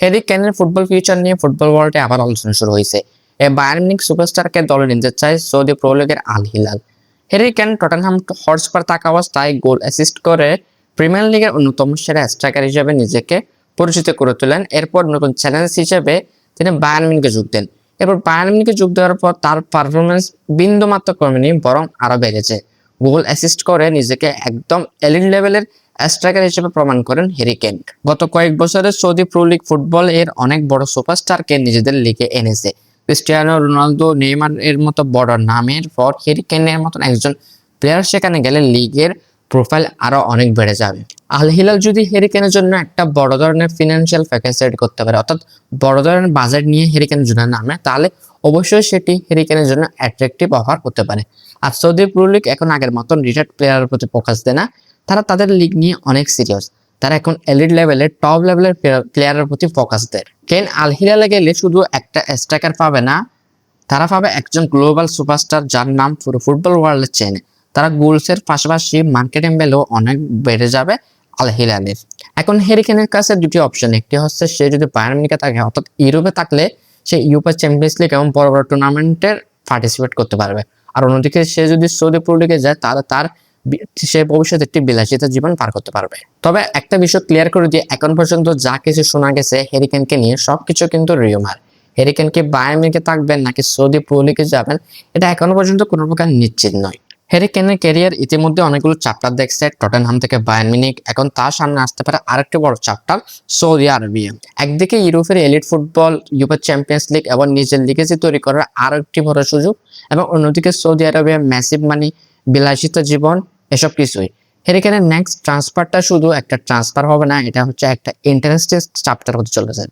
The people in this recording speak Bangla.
হ্যারি কেনের ফুটবল ফিউচার নিয়ে ফুটবল ওয়ার্ল্ডে আবার আলোচনা শুরু হয়েছে। বায়ার্ন মিউনিখ সুপারস্টারকে দলে নিতে চায় সৌদি প্রো লিগের Al Hilal. Harry Kane Tottenham Hotspur থাকা অবস্থায় গোল অ্যাসিস্ট করে প্রিমিয়ার লিগের অন্যতম সেরা স্ট্রাইকার হিসেবে নিজেকে পরিচিত করে তোলেন। এরপর নতুন চ্যালেঞ্জ হিসেবে তিনি বায়ার্ন মিউনিখে যোগ দেন। এরপর বায়ার্ন মিউনিখে যোগ দেওয়ার পর তার পারফরমেন্স বিন্দুমাত্র কমেনি, বরং আরো বেড়েছে। গোল অ্যাসিস্ট করে নিজেকে একদম এলিট লেভেলের স্ট্রাইকার হিসেবে প্রমাণ করেন হ্যারি কেন। গত কয়েক বছরে সৌদি প্রো লিগ ফুটবল এর অনেক বড় সুপারস্টারকে নিজেদের লিগে এনেছে। ক্রিস্টিয়ানো রোনালদো, নেইমার এর মতো বড় নামের পর হ্যারি কেনের মতন একজন প্লেয়ার সেখানে গেলে লিগের প্রোফাইল আরো অনেক বেড়ে যাবে। আল হিলাল যদি হ্যারি কেনের জন্য একটা বড় ধরনের ফিনান্সিয়াল প্যাকেজ সেট করতে পারে, অর্থাৎ বড় ধরনের বাজেট নিয়ে হ্যারি কেনের জন্য নামে, তাহলে অবশ্যই সেটি হ্যারি কেনের জন্য অ্যাট্রাকটিভ অফার হতে পারে। আর সৌদি প্রো লিগ এখন আগের মতন রিটায়ার্ড প্লেয়ারের প্রতি ফোকাস দেয় না, তারা তাদের লিগ নিয়ে অনেক সিরিয়াস। তারা এখন এলিট লেভেলের টপ লেভেলের প্লেয়ারের প্রতি ফোকাস দেয়। কেন আল হিলালে গেলে শুধু একটা স্ট্রাইকার পাবে না, তারা পাবে একজন গ্লোবাল সুপারস্টার যার নাম পুরো ফুটবল ওয়ার্ল্ডে চেনে। তারা গোলসের পাশাপাশি মার্কেটিং ভ্যালু অনেক বেড়ে যাবে আল হিলালের। এখন হ্যারি কেনের কাছে দুটি অপশন, একটি হচ্ছে সে যদি বায়ার্ন মিউনিখে থাকে অর্থাৎ ইউরোপে থাকলে সে ইউরোপা চ্যাম্পিয়ন্স লিগ এবং বড় বড় টুর্নামেন্টের পার্টিসিপেট করতে পারবে, আর অন্যদিকে সে যদি সৌদি প্রো লিগে যায় তাহলে সে ভবিষ্যতে একটি বিলাসিতা জীবন পার করতে পারবে। তবে একটা বিষয় ক্লিয়ার করে দিয়ে, এখন পর্যন্ত যা কিছু শোনা গেছে হ্যারি কেনকে নিয়ে সবকিছু কিন্তু রিউমার। হ্যারি কেন কি বায়ার্ন মিউনিখে থাকবেন নাকি সৌদি প্রো লিগে যাবেন, এটা এখনো পর্যন্ত কোনো প্রকার নিশ্চিত নয়। হ্যারি কেনের ক্যারিয়ার ইতিমধ্যে অনেকগুলো চ্যাপ্টার দেখছে টটেনহাম থেকে বায়ার্ন মিউনিখ, এখন তার সামনে আসতে পারে আরেকটি বড় চ্যাপ্টার সৌদি আরবিয়া। একদিকে ইউরোপের elite football, Europa champions league এবং নিজের লিগেসি তৈরি করার আরো একটি বড় সুযোগ, এবং অন্যদিকে সৌদি আরবিয়া ম্যাসিভ মানি, বিলাসিতা জীবন, এসব কিছুই। হ্যারি কেনের নেক্সট ট্রান্সফারটা শুধু একটা ট্রান্সফার হবে না, এটা হচ্ছে একটা ইন্টারেস্টিং চ্যাপ্টার হতে চলেছে।